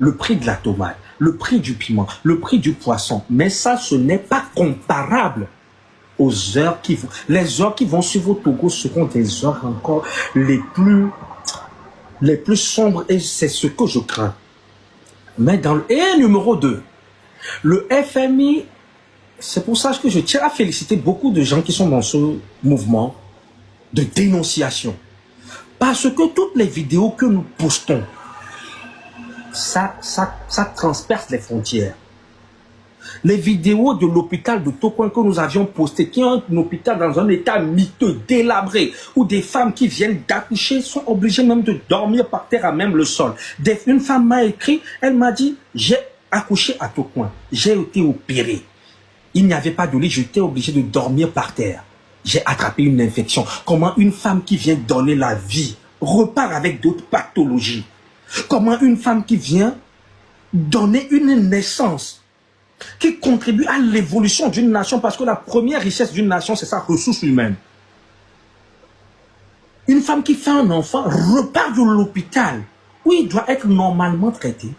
le prix de la tomate, le prix du piment, le prix du poisson. Mais ça, ce n'est pas comparable aux heures qui vont. Les heures qui vont suivre au Togo seront des heures encore les plus sombres, et c'est ce que je crains. Mais et numéro 2, le FMI, c'est pour ça que je tiens à féliciter beaucoup de gens qui sont dans ce mouvement de dénonciation. Parce que toutes les vidéos que nous postons, ça transperce les frontières. Les vidéos de l'hôpital de Tokoin que nous avions postées, qui est un hôpital dans un état miteux, délabré, où des femmes qui viennent d'accoucher sont obligées même de dormir par terre à même le sol. Une femme m'a écrit, elle m'a dit, j'ai accouché à Tokoin, j'ai été opérée. Il n'y avait pas de lit, j'étais obligé de dormir par terre. J'ai attrapé une infection. Comment une femme qui vient donner la vie repart avec d'autres pathologies? Comment une femme qui vient donner une naissance qui contribue à l'évolution d'une nation, parce que la première richesse d'une nation, c'est sa ressource humaine. Une femme qui fait un enfant repart de l'hôpital où il doit être normalement traité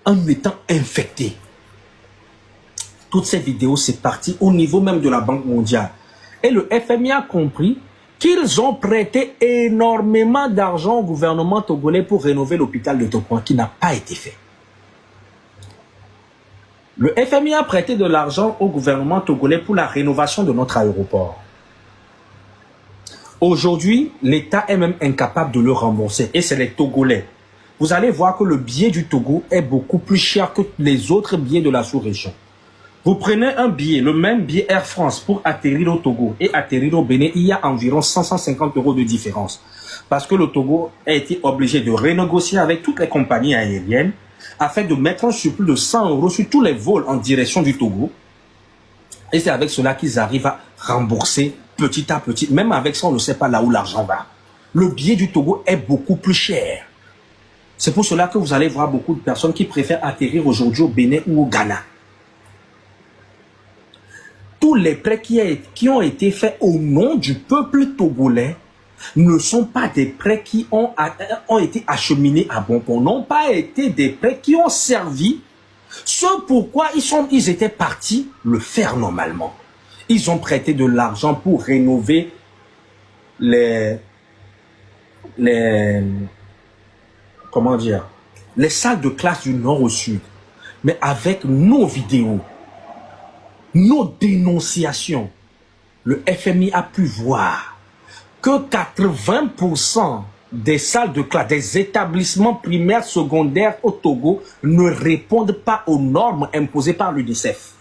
en étant infecté. Toutes ces vidéos, c'est parti au niveau même de la Banque mondiale. Et le FMI a compris qu'ils ont prêté énormément d'argent au gouvernement togolais pour rénover l'hôpital de Tokoin, qui n'a pas été fait. Le FMI a prêté de l'argent au gouvernement togolais pour la rénovation de notre aéroport. Aujourd'hui, l'État est même incapable de le rembourser, et c'est les Togolais. Vous allez voir que le billet du Togo est beaucoup plus cher que les autres billets de la sous-région. Vous prenez un billet, le même billet Air France pour atterrir au Togo et atterrir au Bénin, il y a environ 150 € de différence. Parce que le Togo a été obligé de renégocier avec toutes les compagnies aériennes afin de mettre un surplus de 100 € sur tous les vols en direction du Togo. Et c'est avec cela qu'ils arrivent à rembourser petit à petit. Même avec ça, on ne sait pas là où l'argent va. Le billet du Togo est beaucoup plus cher. C'est pour cela que vous allez voir beaucoup de personnes qui préfèrent atterrir aujourd'hui au Bénin ou au Ghana. Tous les prêts qui ont été faits au nom du peuple togolais ne sont pas des prêts qui ont été acheminés à bon port, n'ont pas été des prêts qui ont servi ce pourquoi ils étaient partis le faire normalement. Ils ont prêté de l'argent pour rénover les salles de classe du nord au sud. Mais avec nos vidéos, nos dénonciations, le FMI a pu voir que 80% des salles de classe, des établissements primaires secondaires au Togo ne répondent pas aux normes imposées par l'UNICEF.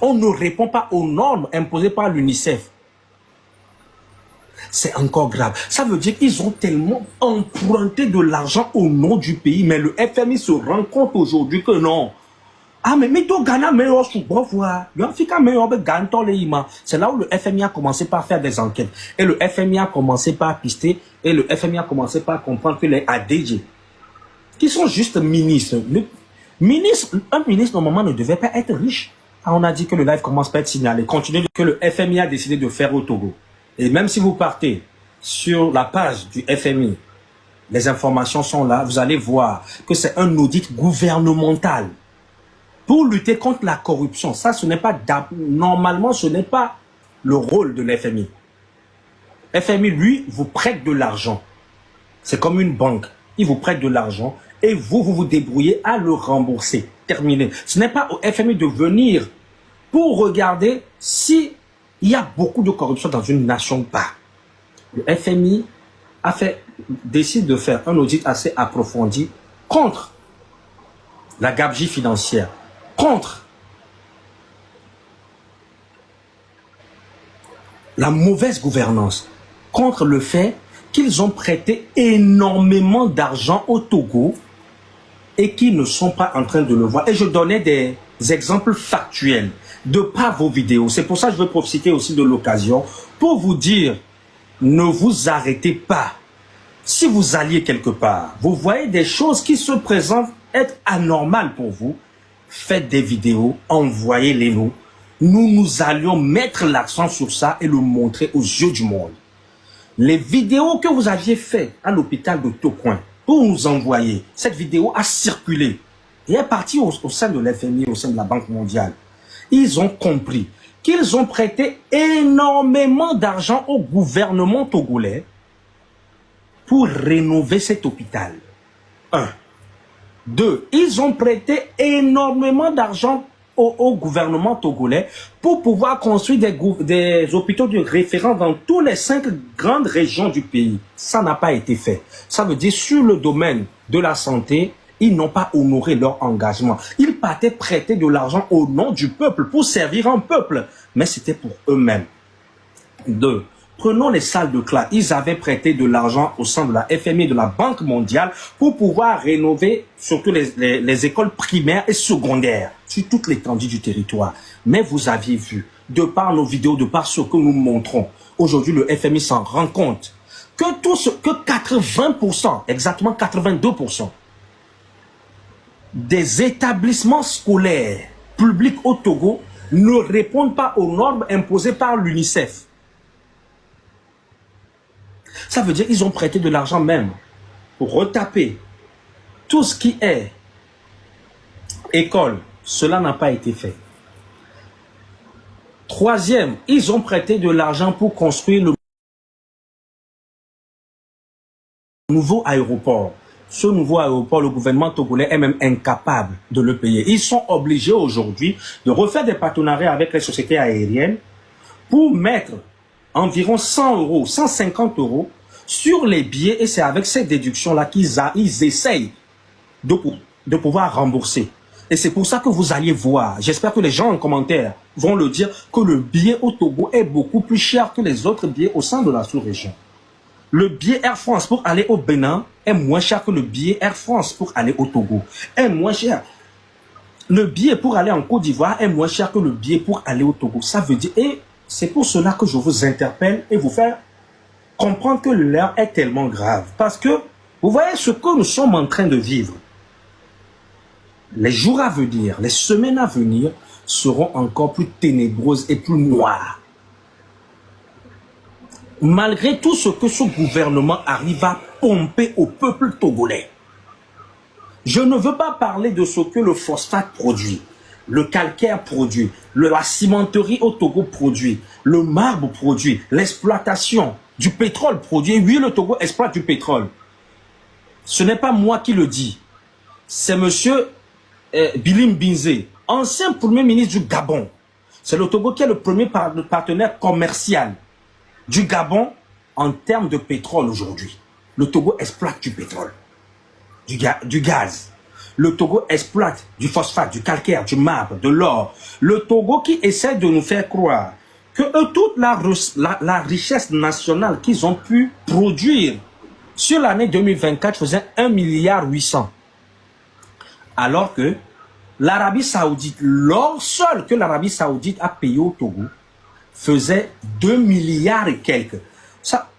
On ne répond pas aux normes imposées par l'UNICEF. C'est encore grave. Ça veut dire qu'ils ont tellement emprunté de l'argent au nom du pays, mais le FMI se rend compte aujourd'hui que non. Ah, mais Ghana, c'est là où le FMI a commencé par faire des enquêtes. Et le FMI a commencé par pister. Et le FMI a commencé par comprendre que les ADG, qui sont juste ministres, un ministre normalement ne devait pas être riche. Ah, on a dit que le live commence par être signalé. Continuez que le FMI a décidé de faire au Togo. Et même si vous partez sur la page du FMI, les informations sont là, vous allez voir que c'est un audit gouvernemental pour lutter contre la corruption. Ça, normalement, ce n'est pas le rôle de l'FMI. FMI, lui, vous prête de l'argent. C'est comme une banque. Il vous prête de l'argent et vous débrouillez à le rembourser. Terminé. Ce n'est pas au FMI de venir pour regarder s'il y a beaucoup de corruption dans une nation ou pas. Le FMI décide de faire un audit assez approfondi contre la gabegie financière, contre la mauvaise gouvernance, contre le fait qu'ils ont prêté énormément d'argent au Togo et qu'ils ne sont pas en train de le voir. Et je donnais des exemples factuels de par vos vidéos. C'est pour ça que je veux profiter aussi de l'occasion pour vous dire, ne vous arrêtez pas. Si vous alliez quelque part, vous voyez des choses qui se présentent être anormales pour vous, faites des vidéos, envoyez-les nous. Nous allions mettre l'accent sur ça et le montrer aux yeux du monde. Les vidéos que vous aviez faites à l'hôpital de Tokoin, pour nous envoyer. Cette vidéo a circulé et est partie au sein de l'FMI, au sein de la Banque mondiale. Ils ont compris qu'ils ont prêté énormément d'argent au gouvernement togolais pour rénover cet hôpital. 1. 2. Ils ont prêté énormément d'argent au gouvernement togolais pour pouvoir construire des hôpitaux de référence dans tous les 5 grandes régions du pays. Ça n'a pas été fait. Ça veut dire sur le domaine de la santé, ils n'ont pas honoré leur engagement. Ils partaient prêter de l'argent au nom du peuple pour servir un peuple, mais c'était pour eux-mêmes. 2. Prenons les salles de classe. Ils avaient prêté de l'argent au sein de la FMI, de la Banque mondiale, pour pouvoir rénover surtout les écoles primaires et secondaires sur toute l'étendue du territoire. Mais vous aviez vu, de par nos vidéos, de par ce que nous montrons, aujourd'hui le FMI s'en rend compte que 80%, exactement 82%, des établissements scolaires publics au Togo ne répondent pas aux normes imposées par l'UNICEF. Ça veut dire qu'ils ont prêté de l'argent même pour retaper tout ce qui est école. Cela n'a pas été fait. Troisième, ils ont prêté de l'argent pour construire le nouveau aéroport. Ce nouveau aéroport, le gouvernement togolais est même incapable de le payer. Ils sont obligés aujourd'hui de refaire des partenariats avec les sociétés aériennes pour mettre environ 100 euros, 150 euros sur les billets, et c'est avec ces déductions-là qu'ils essayent de pouvoir rembourser. Et c'est pour ça que vous allez voir, j'espère que les gens en commentaire vont le dire, que le billet au Togo est beaucoup plus cher que les autres billets au sein de la sous-région. Le billet Air France pour aller au Bénin est moins cher que le billet Air France pour aller au Togo. Est moins cher. Le billet pour aller en Côte d'Ivoire est moins cher que le billet pour aller au Togo. Ça veut dire, et c'est pour cela que je vous interpelle et vous faire comprendre que l'heure est tellement grave. Parce que, vous voyez ce que nous sommes en train de vivre. Les jours à venir, les semaines à venir seront encore plus ténébreuses et plus noires. Malgré tout ce que ce gouvernement arrive à pomper au peuple togolais. Je ne veux pas parler de ce que le phosphate produit, le calcaire produit, la cimenterie au Togo produit, le marbre produit, l'exploitation du pétrole produit. Oui, le Togo exploite du pétrole. Ce n'est pas moi qui le dis. C'est monsieur Bilim Binze, ancien premier ministre du Gabon. C'est le Togo qui est le premier partenaire commercial du Gabon en termes de pétrole aujourd'hui. Le Togo exploite du pétrole, du gaz. Le Togo exploite du phosphate, du calcaire, du marbre, de l'or. Le Togo qui essaie de nous faire croire que toute la richesse nationale qu'ils ont pu produire sur l'année 2024 faisait 1,8 milliard. Alors que l'Arabie Saoudite, l'or seul que l'Arabie Saoudite a payé au Togo, faisait 2 milliards et quelques. Ça,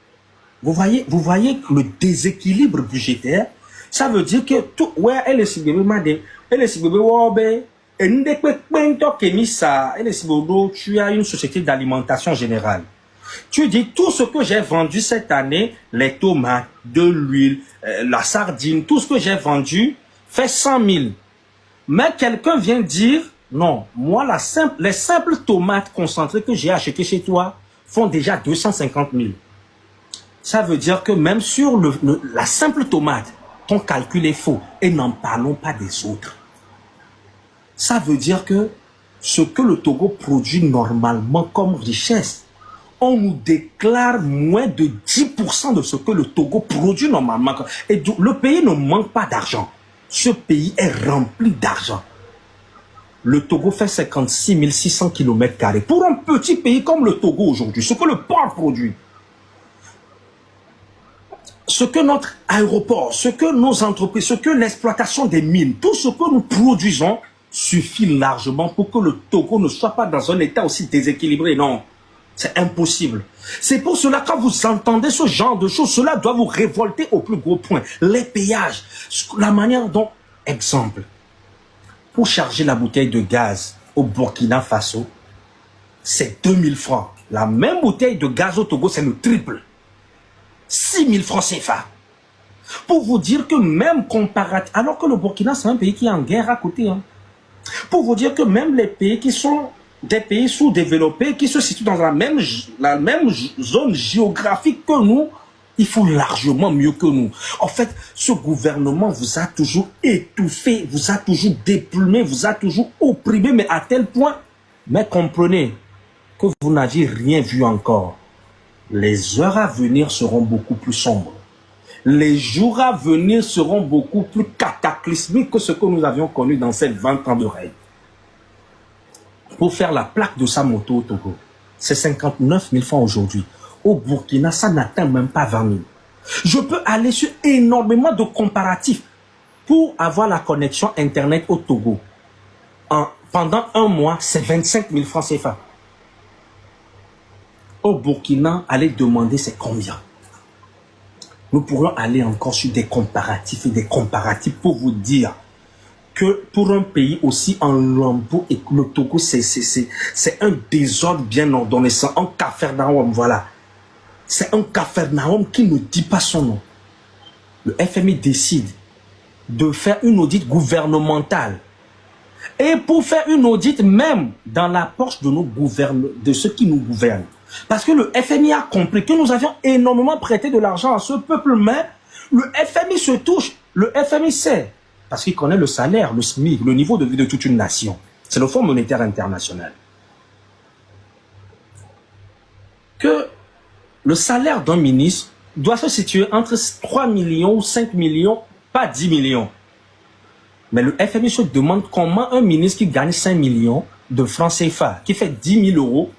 vous voyez le déséquilibre budgétaire. Ça veut dire que tout, ouais, elle est si bébé madé, elle est si bébé wobe, et nous tu as une société d'alimentation générale. Tu dis tout ce que j'ai vendu cette année, les tomates, de l'huile, la sardine, tout ce que j'ai vendu fait 100 000. Mais quelqu'un vient dire, non, moi les simples tomates concentrées que j'ai achetées chez toi font déjà 250 000. Ça veut dire que même sur la simple tomate, ton calcul est faux. Et n'en parlons pas des autres. Ça veut dire que ce que le Togo produit normalement comme richesse, on nous déclare moins de 10% de ce que le Togo produit normalement. Et le pays ne manque pas d'argent. Ce pays est rempli d'argent. Le Togo fait 56 600 km². Pour un petit pays comme le Togo aujourd'hui, ce que le port produit, ce que notre aéroport, ce que nos entreprises, ce que l'exploitation des mines, tout ce que nous produisons suffit largement pour que le Togo ne soit pas dans un état aussi déséquilibré. Non, c'est impossible. C'est pour cela que quand vous entendez ce genre de choses, cela doit vous révolter au plus gros point. Les péages, la manière dont, exemple, pour charger la bouteille de gaz au Burkina Faso, c'est 2000 francs. La même bouteille de gaz au Togo, c'est le triple. 6 000 francs CFA. Pour vous dire que même comparativement, alors que le Burkina, c'est un pays qui est en guerre à côté. Hein. Pour vous dire que même les pays qui sont des pays sous-développés, qui se situent dans la même zone géographique que nous, ils font largement mieux que nous. En fait, ce gouvernement vous a toujours étouffé, vous a toujours déplumé, vous a toujours opprimé, mais à tel point, mais comprenez que vous n'aviez rien vu encore. Les heures à venir seront beaucoup plus sombres. Les jours à venir seront beaucoup plus cataclysmiques que ce que nous avions connu dans ces 20 ans de règne. Pour faire la plaque de sa moto au Togo, c'est 59 000 francs aujourd'hui. Au Burkina, ça n'atteint même pas 20 000. Je peux aller sur énormément de comparatifs pour avoir la connexion Internet au Togo. Pendant un mois, c'est 25 000 francs CFA. Au Burkina, allez demander c'est combien. Nous pourrions aller encore sur des comparatifs et des comparatifs pour vous dire que pour un pays aussi en lambeaux, et le Togo, c'est un désordre bien ordonné, c'est un Capharnaüm, voilà. C'est un Capharnaüm qui ne dit pas son nom. Le FMI décide de faire une audit gouvernementale. Et pour faire une audit même dans la poche de de ceux qui nous gouvernent. Parce que le FMI a compris que nous avions énormément prêté de l'argent à ce peuple, mais le FMI se touche. Le FMI sait, parce qu'il connaît le salaire, le SMIC, le niveau de vie de toute une nation. C'est le Fonds monétaire international. Que le salaire d'un ministre doit se situer entre 3 millions ou 5 millions, pas 10 millions. Mais le FMI se demande comment un ministre qui gagne 5 millions de francs CFA, qui fait 10 000 euros,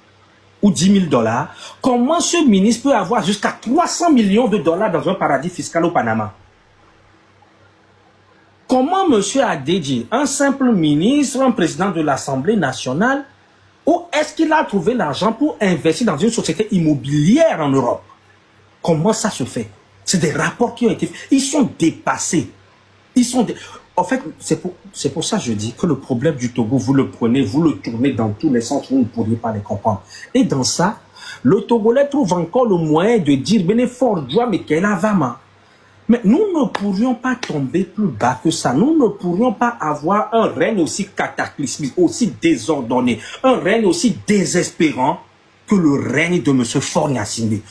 ou 10 000 $, comment ce ministre peut avoir jusqu'à 300 millions de dollars dans un paradis fiscal au Panama? Comment M. Adedji, un simple ministre, un président de l'Assemblée nationale, où est-ce qu'il a trouvé l'argent pour investir dans une société immobilière en Europe? Comment ça se fait? C'est des rapports qui ont été faits. Ils sont dépassés. En fait, c'est pour ça que je dis que le problème du Togo, vous le prenez, vous le tournez dans tous les sens, vous ne pourriez pas les comprendre. Et dans ça, le Togolais trouve encore le moyen de dire, mais quel avama. Mais nous ne pourrions pas tomber plus bas que ça. Nous ne pourrions pas avoir un règne aussi cataclysmique, aussi désordonné, un règne aussi désespérant que le règne de M. Faure Gnassingbé.